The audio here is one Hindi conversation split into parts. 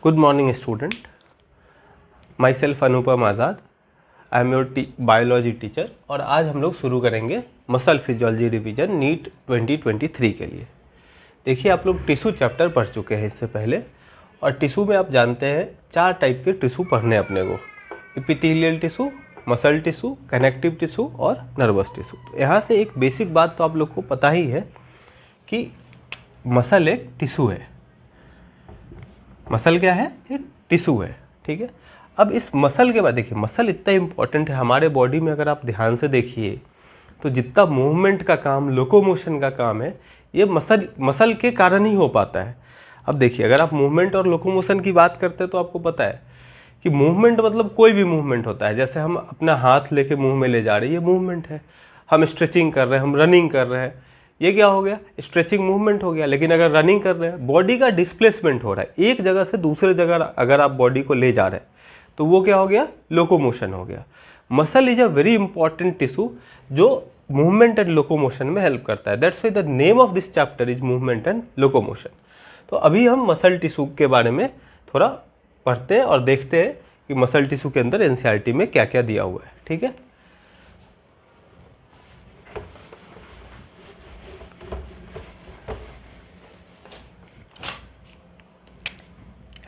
Good morning student, my self Anupam Azad. I am your biology teacher और आज हम लोग शुरू करेंगे मसल फिजियोलॉजी रिवीजन नीट 2023 के लिए। देखिए, आप लोग टिश्यू चैप्टर पढ़ चुके हैं इससे पहले और टिश्यू में आप जानते हैं 4 टाइप के टिश्यू पढ़ने अपने को, epithelial tissue, muscle tissue, connective tissue और नर्वस टिश्यू। तो यहाँ से एक बेसिक बात तो आप लोग को पता ही है कि मसल एक टिश्यू है। मसल क्या है? एक टिश्यू है, ठीक है। अब इस मसल के बाद देखिए, मसल इतना इम्पॉर्टेंट है हमारे बॉडी में। अगर आप ध्यान से देखिए तो जितना मूवमेंट का काम, लोकोमोशन का काम है, ये मसल के कारण ही हो पाता है। अब देखिए, अगर आप मूवमेंट और लोकोमोशन की बात करते हैं तो आपको पता है कि मूवमेंट मतलब कोई भी मूवमेंट होता है। जैसे हम अपना हाथ लेके मुंह में ले जा रहे हैं, ये मूवमेंट है। हम स्ट्रेचिंग कर रहे हैं, हम रनिंग कर रहे हैं, ये क्या हो गया? स्ट्रेचिंग मूवमेंट हो गया। लेकिन अगर रनिंग कर रहे हैं, बॉडी का डिस्प्लेसमेंट हो रहा है, एक जगह से दूसरे जगह अगर आप बॉडी को ले जा रहे हैं तो वो क्या हो गया? लोकोमोशन हो गया। Muscle is a very important tissue जो मूवमेंट एंड लोकोमोशन में हेल्प करता है। That's why the name of this chapter is movement and locomotion. तो अभी हम मसल टिश्यू के बारे में थोड़ा पढ़ते हैं और देखते हैं कि मसल टिश्यू के अंदर एनसीईआरटी में क्या क्या दिया हुआ है, ठीक है।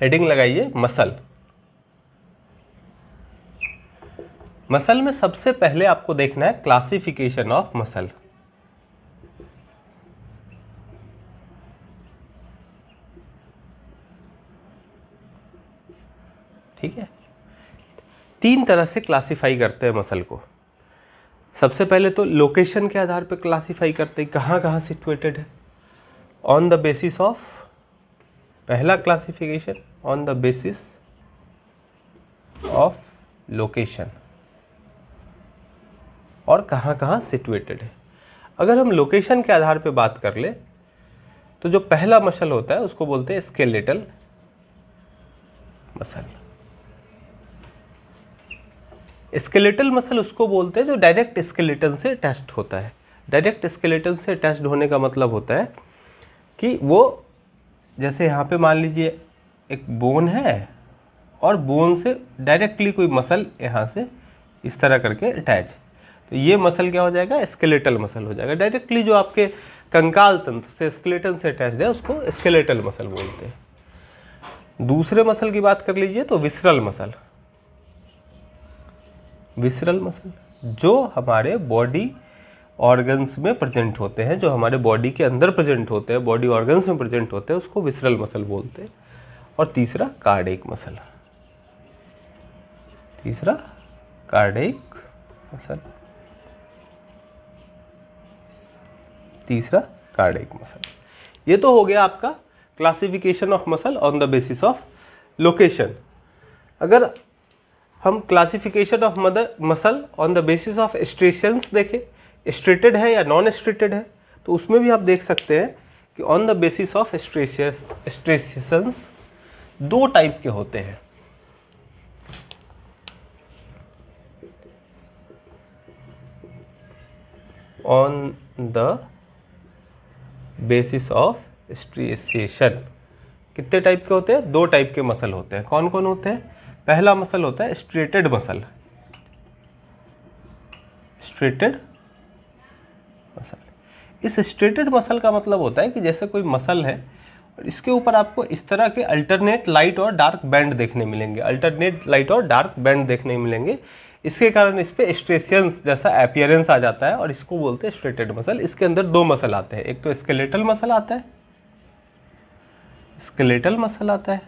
हेडिंग लगाइए मसल। मसल में सबसे पहले आपको देखना है क्लासिफिकेशन ऑफ मसल। ठीक है, 3 तरह से क्लासिफाई करते हैं मसल को। सबसे पहले तो लोकेशन के आधार पर क्लासिफाई करते हैं, कहाँ कहाँ सिचुएटेड है। ऑन द बेसिस ऑफ, पहला classification on the basis of location, और कहाँ कहाँ सिचुएटेड है। अगर हम लोकेशन के आधार पे बात कर ले तो जो पहला मसल होता है उसको बोलते हैं स्केलेटल मसल। स्केलेटल मसल उसको बोलते हैं जो डायरेक्ट स्केलेटन से अटैच्ड होता है। डायरेक्ट स्केलेटन से अटैच्ड होने का मतलब होता है कि वो, जैसे यहाँ पे मान लीजिए एक बोन है और बोन से डायरेक्टली कोई मसल यहाँ से इस तरह करके अटैच, तो ये मसल क्या हो जाएगा? स्केलेटल मसल हो जाएगा। डायरेक्टली जो आपके कंकाल तंत्र से स्केलेटन से अटैच्ड है उसको स्केलेटल मसल बोलते हैं। दूसरे मसल की बात कर लीजिए तो विसरल मसल। विसरल मसल जो हमारे बॉडी ऑर्गन्स में प्रेजेंट होते हैं, जो हमारे बॉडी के अंदर प्रेजेंट होते हैं, बॉडी ऑर्गन्स में प्रेजेंट होते हैं, उसको विसरल मसल बोलते हैं। और तीसरा कार्डियक मसल। तीसरा कार्डियक मसल। तीसरा कार्डियक मसल। ये तो हो गया आपका classification of muscle on the basis of location. अगर हम classification of muscle on the basis of striations देखें, स्ट्रेटेड है या नॉन स्ट्रेटेड है, तो उसमें भी आप देख सकते हैं कि on the basis of striations 2 type के होते हैं। On the basis of striation कितने टाइप के होते हैं? 2 टाइप के मसल होते हैं। कौन कौन होते हैं? पहला मसल होता है स्ट्रेटेड मसल। Striated muscle. इस स्ट्रेटेड मसल का मतलब होता है कि जैसे कोई मसल है और इसके ऊपर आपको इस तरह के अल्टरनेट लाइट और डार्क बैंड देखने मिलेंगे। अल्टरनेट लाइट और डार्क बैंड देखने मिलेंगे। इसके कारण इस पे स्ट्रेशियंस जैसा अपीयरेंस आ जाता है और इसको बोलते हैं स्ट्रेटेड मसल। इसके अंदर 2 मसल आते हैं, एक तो स्केलेटल मसल आता है, स्केलेटल मसल आता है,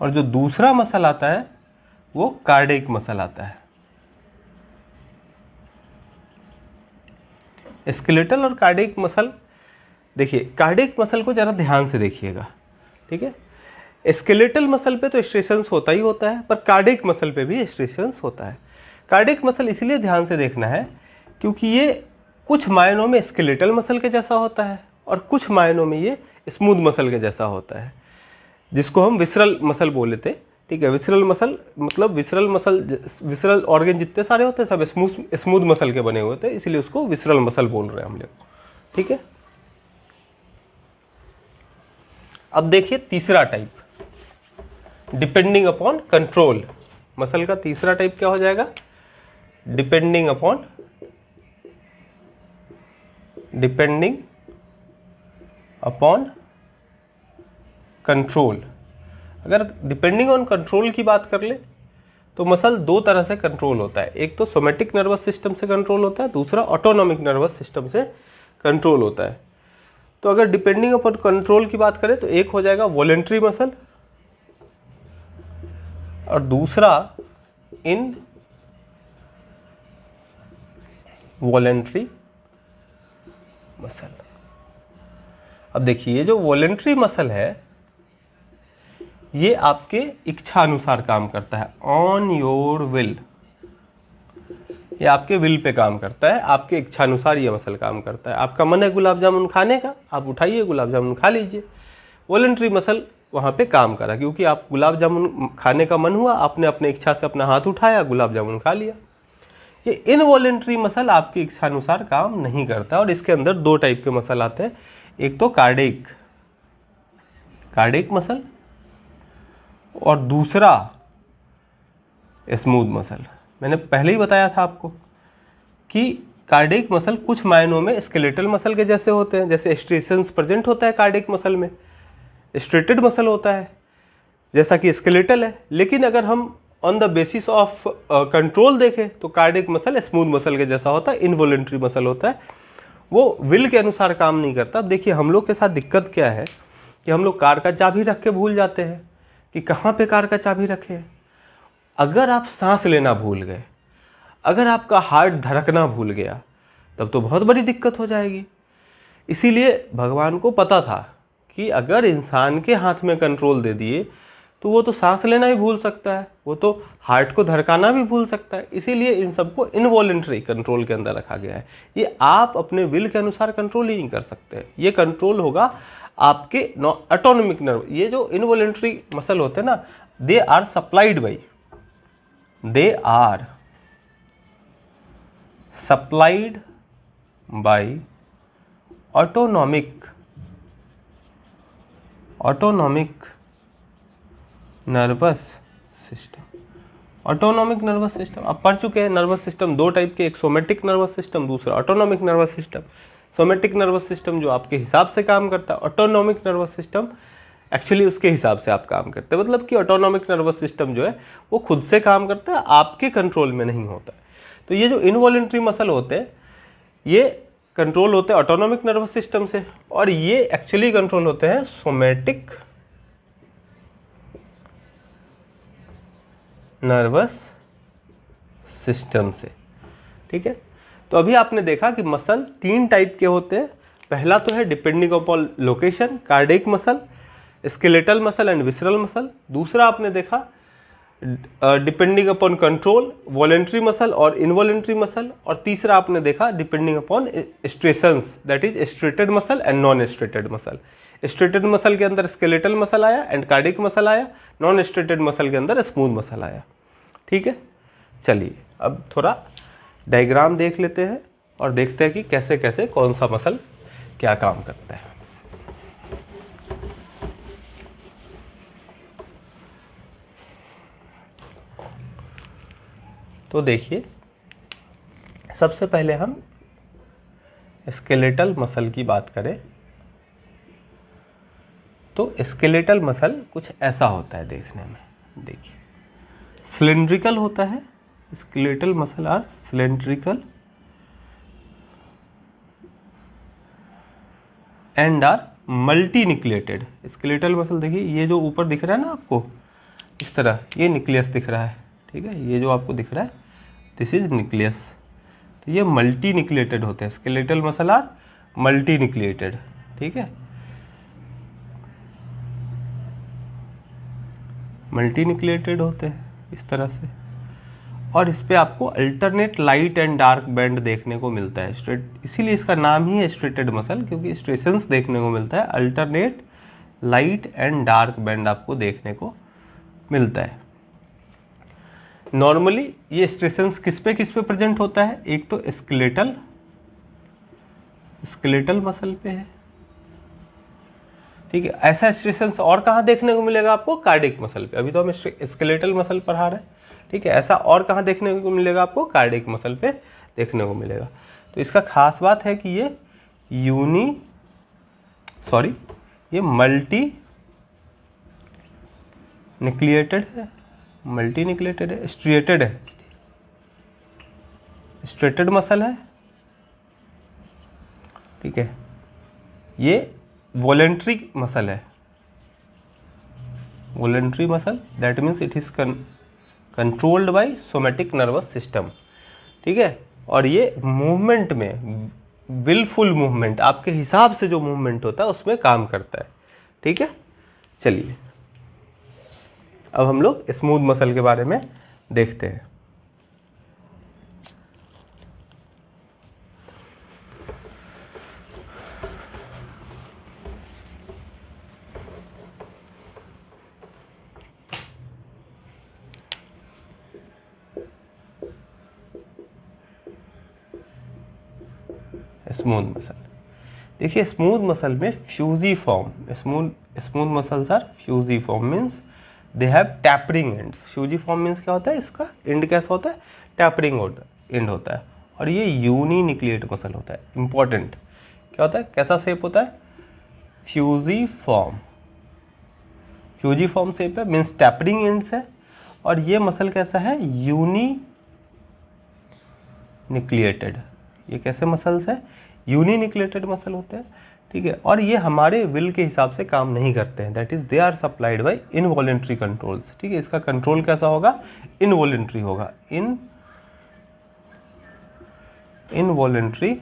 और जो दूसरा मसल आता है वो कार्डियक मसल आता है। स्केलेटल और कार्डियक मसल, देखिए कार्डियक मसल को ज़रा ध्यान से देखिएगा, ठीक है। स्केलेटल मसल पे तो स्ट्रेशंस होता ही होता है, पर कार्डियक मसल पे भी स्ट्रेशंस होता है। कार्डियक मसल इसलिए ध्यान से देखना है क्योंकि ये कुछ मायनों में स्केलेटल मसल के जैसा होता है और कुछ मायनों में ये स्मूथ मसल के जैसा होता है, जिसको हम विसरल मसल बोले थे, ठीक है। विसरल मसल मतलब विसरल ऑर्गन जितने सारे होते हैं सब स्मूथ मसल के बने हुए होते हैं, इसलिए उसको विसरल मसल बोल रहे हैं हम लोग, ठीक है। अब देखिए तीसरा type, depending upon control. Muscle का तीसरा टाइप क्या हो जाएगा? Depending upon control. अगर डिपेंडिंग ऑन कंट्रोल की बात कर ले तो मसल दो तरह से कंट्रोल होता है। एक तो सोमेटिक नर्वस सिस्टम से कंट्रोल होता है, दूसरा ऑटोनॉमिक नर्वस सिस्टम से कंट्रोल होता है। तो अगर डिपेंडिंग अपॉन कंट्रोल की बात करें तो एक हो जाएगा वॉलेंट्री मसल और दूसरा इनवॉलेंट्री मसल। अब देखिए, ये जो वॉलेंट्री मसल है ये आपके इच्छा अनुसार काम करता है, ऑन योर विल। ये आपके विल पे काम करता है, आपके इच्छा अनुसार ये मसल काम करता है। आपका मन है गुलाब जामुन खाने का, आप उठाइए गुलाब जामुन खा लीजिए। वॉलेंट्री मसल वहाँ पे काम करा क्योंकि आप गुलाब जामुन खाने का मन हुआ, आपने अपने इच्छा से अपना हाथ उठाया, गुलाब जामुन खा लिया। ये इनवॉलेंट्री मसल आपकी इच्छा अनुसार काम नहीं करता और इसके अंदर दो टाइप के मसल आते हैं। एक तो कार्डिक मसल और दूसरा स्मूथ मसल। मैंने पहले ही बताया था आपको कि कार्डिक मसल कुछ मायनों में स्केलेटल मसल के जैसे होते हैं। जैसे स्ट्रेशंस प्रेजेंट होता है कार्डिक मसल में, स्ट्रेटेड मसल होता है जैसा कि स्केलेटल है। लेकिन अगर हम on the basis of control देखें तो कार्डिक मसल स्मूथ मसल के जैसा होता है, इनवॉलेंट्री मसल होता है, वो विल के अनुसार काम नहीं करता। अब देखिए, हम लोग के साथ दिक्कत क्या है कि हम लोग कार का चाबी रख के भूल जाते हैं कि कहाँ पे कार का चाबी रखे। अगर आप सांस लेना भूल गए, अगर आपका हार्ट धड़कना भूल गया, तब तो बहुत बड़ी दिक्कत हो जाएगी। इसीलिए भगवान को पता था कि अगर इंसान के हाथ में कंट्रोल दे दिए तो वो तो सांस लेना भी भूल सकता है, वो तो हार्ट को धड़काना भी भूल सकता है। इसीलिए इन सबको इनवॉलेंट्री कंट्रोल के अंदर रखा गया है। ये आप अपने विल के अनुसार कंट्रोल ही नहीं कर सकते। ये कंट्रोल होगा आपके ऑटोनॉमिक नर्व। ये जो इनवॉलेंट्री मसल होते हैं ना, they are supplied by autonomic nervous system. Autonomic nervous system आप पढ़ चुके हैं। नर्वस सिस्टम दो टाइप के, एक सोमेटिक नर्वस सिस्टम, दूसरा autonomic nervous system. Somatic nervous system जो आपके हिसाब से काम करता है, ऑटोनॉमिक नर्वस सिस्टम एक्चुअली उसके हिसाब से आप काम करते हैं। मतलब कि ऑटोनॉमिक नर्वस सिस्टम जो है वो खुद से काम करता है, आपके कंट्रोल में नहीं होता है। तो ये जो इनवॉलेंट्री मसल होते हैं ये कंट्रोल होते हैं ऑटोनॉमिक नर्वस सिस्टम से, और ये एक्चुअली कंट्रोल होते हैं सोमेटिक नर्वस सिस्टम से। ठीक है, तो अभी आपने देखा कि मसल तीन टाइप के होते हैं। पहला तो है depending upon location, cardiac muscle, skeletal muscle and visceral muscle. दूसरा आपने देखा depending upon control, voluntary muscle और इनवॉलेंट्री मसल। और तीसरा आपने देखा depending upon striations, that is striated muscle and non striated muscle. Striated muscle के अंदर स्केलेटल मसल आया एंड कार्डिक मसल आया, नॉन स्ट्रेटेड मसल के अंदर स्मूथ मसल आया। ठीक है, चलिए अब थोड़ा डायग्राम देख लेते हैं और देखते हैं कि कैसे कैसे कौन सा मसल क्या काम करता है। तो देखिए, सबसे पहले हम स्केलेटल मसल की बात करें तो स्केलेटल मसल कुछ ऐसा होता है देखने में। देखिए, सिलेंड्रिकल होता है। Skeletal muscle are cylindrical and are multinucleated. Skeletal muscle देखिए, ये जो ऊपर दिख रहा है ना आपको इस तरह, ये न्यूक्लियस दिख रहा है। ठीक है, ये जो आपको दिख रहा है दिस इज न्यूक्लियस। तो ये मल्टी न्यूक्लिएटेड होते हैं। Skeletal muscle are multinucleated. ठीक है, मल्टी न्यूक्लिएटेड होते हैं इस तरह से, और इस पे आपको alternate light and dark band देखने को मिलता है। स्ट्रेट, इसीलिए इसका नाम ही है स्ट्रेटेड मसल, क्योंकि स्ट्रेशंस देखने को मिलता है, alternate light and dark band आपको देखने को मिलता है। नॉर्मली ये स्ट्रेशंस किस पे प्रेजेंट होता है? एक तो स्केलेटल मसल पे है। ठीक है। ऐसा स्ट्रेसेंस और कहाँ देखने को मिलेगा आपको? कार्डियक मसल पे। अभी तो हम स्केलेटल मसल पढ़ा रहे हैं, ठीक है। ऐसा और कहाँ देखने को मिलेगा आपको? कार्डियक मसल पे देखने को मिलेगा। तो इसका खास बात है कि ये मल्टी न्यूक्लिएटेड है, स्ट्रिएटेड है, स्ट्रेटेड मसल है, ठीक है। ये वॉलेंट्री मसल है, voluntary muscle, that means it is controlled by somatic nervous system, ठीक है। और ये मूवमेंट में, विलफुल मूवमेंट, आपके हिसाब से जो मूवमेंट होता है उसमें काम करता है, ठीक है। चलिए अब हम लोग स्मूथ मसल के बारे में देखते हैं। स्मूथ मसल, देखिए स्मूथ मसल में fusiform, smooth muscles are fusiform, means they have tapering ends. Fusiform means क्या होता है? इसका एंड कैसा होता है? टैपरिंग एंड होता है। और ये यूनिन्यूक्लिएट मसल होता है। इंपॉर्टेंट क्या होता है? कैसा शेप होता है? फ्यूजिफॉर्म, फ्यूजिफॉर्म शेप है, मीन्स टैपरिंग एंड्स है। और ये मसल कैसा है? यूनिन्यूक्लिएटेड। ये कैसे मसल्स है? यूनिन्यूक्लिएटेड मसल होते हैं, ठीक है। और ये हमारे विल के हिसाब से काम नहीं करते हैं, that is they are supplied by involuntary controls, ठीक है। इसका कंट्रोल कैसा होगा? इनवॉलेंट्री होगा, इनवॉलेंट्री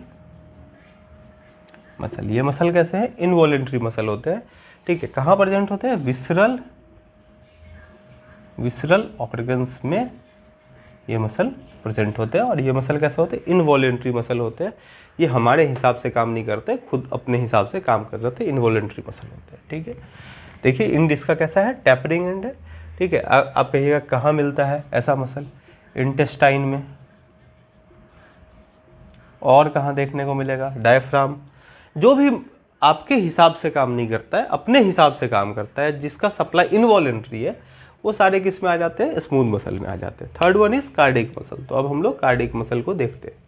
मसल। ये मसल कैसे हैं? इनवॉलेंट्री मसल होते हैं, ठीक है। कहाँ प्रेजेंट होते हैं? विसरल ऑर्गन्स में ये मसल प्रेजेंट होते हैं। और ये मसल कैसे होते हैं? इनवॉलेंट्री मसल होते हैं। ये हमारे हिसाब से काम नहीं करते, खुद अपने हिसाब से काम कर रहे थे, इनवॉलेंट्री मसल होते हैं, ठीक है। देखिए इन इसका कैसा है? टैपरिंग एंड है, ठीक है। आप कहिएगा कहाँ मिलता है ऐसा मसल? इंटेस्टाइन में। और कहाँ देखने को मिलेगा? डायफ्राम। जो भी आपके हिसाब से काम नहीं करता है, अपने हिसाब से काम करता है, जिसका सप्लाई इनवॉलेंट्री है, वो सारे किस में आ जाते हैं? स्मूथ मसल में आ जाते हैं। Third one is cardiac muscle. तो अब हम लोग कार्डियक मसल को देखते हैं।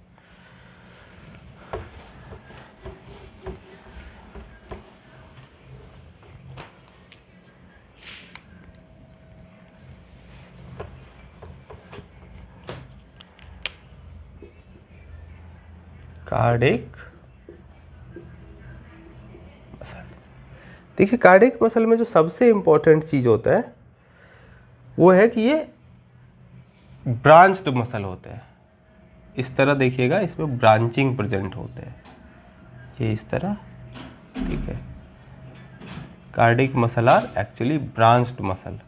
कार्डियक मसल, देखिए कार्डियक मसल में जो सबसे इंपॉर्टेंट चीज होता है वो है कि ये ब्रांच्ड मसल होते हैं। इस तरह देखिएगा, इसमें ब्रांचिंग प्रेजेंट होते हैं, ये इस तरह, ठीक है। Cardiac muscle are actually branched muscle,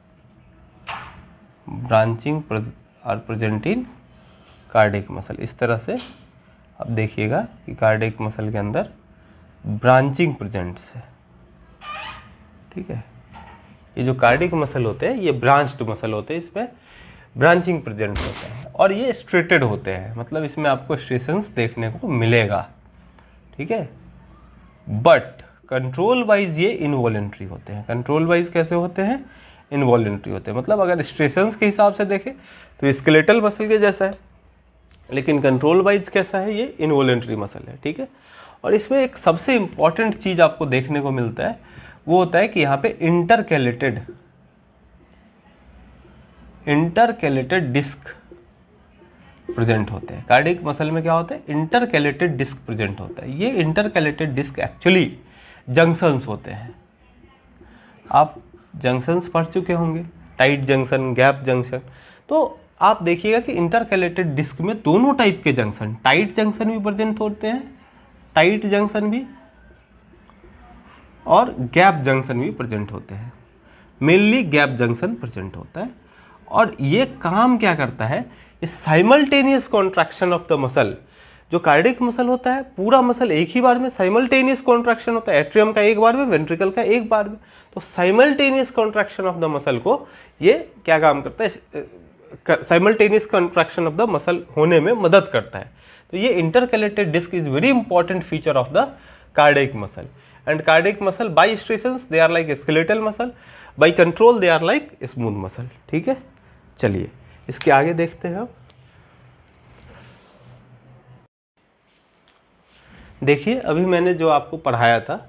branching are present in cardiac muscle. इस तरह से अब देखिएगा कि कार्डियक मसल के अंदर ब्रांचिंग प्रेजेंट्स है, ठीक है। ये जो कार्डियक मसल होते हैं ये ब्रांच्ड मसल होते हैं, इसमें ब्रांचिंग प्रेजेंट होता है। और ये स्ट्रेटेड होते हैं, मतलब इसमें आपको स्ट्रेसेंस देखने को मिलेगा, ठीक है। बट कंट्रोल वाइज ये इनवॉलेंट्री होते हैं। कंट्रोल वाइज कैसे होते हैं? इनवॉलेंट्री होते हैं। मतलब अगर स्ट्रेसेंस के हिसाब से देखें तो स्केलेटल मसल के जैसा है, लेकिन कंट्रोल वाइज कैसा है? ये इनवॉलेंट्री मसल है, ठीक है। और इसमें एक सबसे इंपॉर्टेंट चीज़ आपको देखने को मिलता है, वो होता है कि यहाँ पे इंटरकैलेटेड डिस्क प्रेजेंट होते हैं। कार्डियक मसल में क्या होता है? इंटरकैलेटेड डिस्क प्रेजेंट होता है। ये इंटरकैलेटेड डिस्क एक्चुअली जंक्शंस होते हैं। आप जंक्शंस पढ़ चुके होंगे, टाइट जंक्शन, गैप जंक्शन। तो आप देखिएगा कि इंटरकैलेटेड डिस्क में दोनों टाइप के जंक्शन, टाइट जंक्शन भी प्रेजेंट होते हैं, टाइट जंक्शन भी, और गैप जंक्शन भी प्रेजेंट होते हैं। मेनली गैप जंक्शन प्रेजेंट होता है। और ये काम क्या करता है? ये simultaneous contraction of the muscle. जो कार्डियक मसल होता है, पूरा मसल एक ही बार में साइमल्टेनियस कॉन्ट्रैक्शन होता है, एट्रियम का एक बार में, वेंट्रिकल का एक बार में। तो simultaneous contraction of the muscle को ये क्या काम करता है? Simultaneous contraction of the muscle होने में मदद करता है। तो ये intercalated disc is very important feature of the cardiac muscle. And cardiac muscle by striations they are like skeletal muscle, by control they are like smooth muscle. ठीक है, चलिए इसके आगे देखते हैं। देखिए अभी मैंने जो आपको पढ़ाया था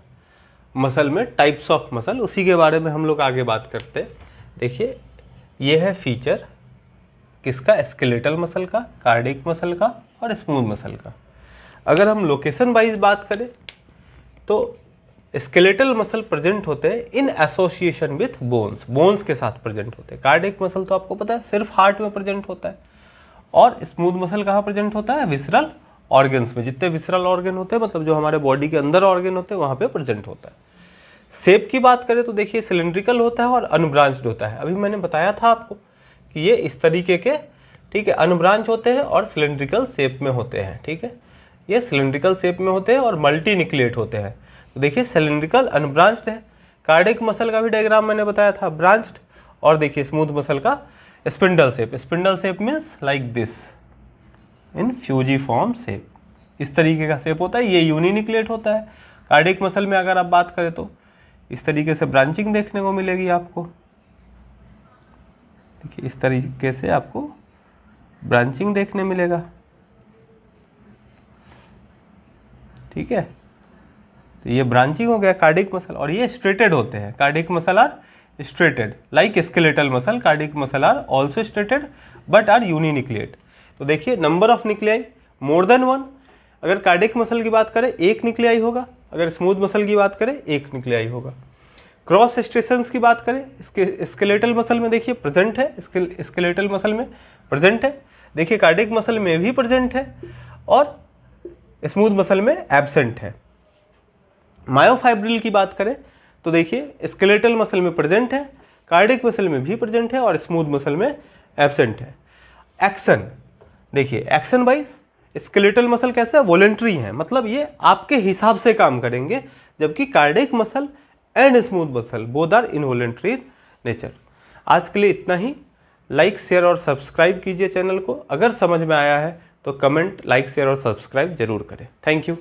मसल में टाइप्स ऑफ मसल, उसी के बारे में हम लोग आगे बात करते हैं। देखिए ये है फीचर किसका, स्केलेटल मसल का, कार्डियक मसल का और स्मूथ मसल का। अगर हम लोकेशन वाइज बात करें तो स्केलेटल मसल प्रेजेंट होते हैं in association with bones, bones के साथ प्रेजेंट होते हैं। कार्डियक मसल तो आपको पता है सिर्फ हार्ट में प्रेजेंट होता है, और स्मूथ मसल कहाँ प्रेजेंट होता है, विसरल ऑर्गन्स में। जितने विसरल ऑर्गन होते हैं मतलब जो हमारे बॉडी के अंदर ऑर्गन होते हैं वहाँ पे प्रेजेंट होता है। शेप की बात करें तो देखिए सिलेंड्रिकल होता है और अनब्रांच्ड होता है। अभी मैंने बताया था आपको कि ये इस तरीके के, ठीक है, अनब्रांच होते हैं और सिलेंड्रिकल शेप में होते हैं। ठीक है, ये सिलेंड्रिकल शेप में होते हैं और मल्टी न्यूक्लिएट होते हैं। तो देखिए सिलेंड्रिकल अनब्रांच्ड है। कार्डियक मसल का भी डायग्राम मैंने बताया था ब्रांच्ड, और देखिए स्मूथ मसल का spindle shape. Spindle shape means like this in fusiform shape, इस तरीके का शेप होता है। ये यूनिन्यूक्लिएट होता है। कार्डियक मसल में अगर आप बात करें तो इस तरीके से ब्रांचिंग देखने को मिलेगी आपको। देखिए इस तरीके से आपको ब्रांचिंग देखने मिलेगा। ठीक है, तो ये ब्रांचिंग हो गया कार्डियक मसल, और ये स्ट्रेटेड होते हैं। Cardiac muscle are striated like skeletal muscle, cardiac muscle are also striated but are uninucleate. तो देखिए number of nuclei more than one. अगर कार्डियक मसल की बात करें एक न्यूक्लियाई होगा, अगर स्मूथ मसल की बात करें एक न्यूक्लियाई होगा। क्रॉस स्ट्रेशंस की बात करें इसके स्केलेटल मसल में देखिए प्रेजेंट है, स्केलेटल मसल में प्रेजेंट है। देखिए कार्डियक मसल में भी प्रेजेंट है और स्मूथ मसल में एब्सेंट है। मायोफाइब्रिल की बात करें तो देखिए स्केलेटल मसल में प्रेजेंट है, कार्डियक मसल में भी प्रेजेंट है और स्मूथ मसल में एब्सेंट है। एक्शन देखिए, एक्शन वाइज स्केलेटल मसल कैसे है, वॉलेंट्री है, मतलब ये आपके हिसाब से काम करेंगे, जबकि cardiac muscle and smooth muscle both are involuntary nature. आज के लिए इतना ही। लाइक शेयर और सब्सक्राइब कीजिए चैनल को। अगर समझ में आया है तो कमेंट, लाइक, शेयर और सब्सक्राइब जरूर करें। Thank you.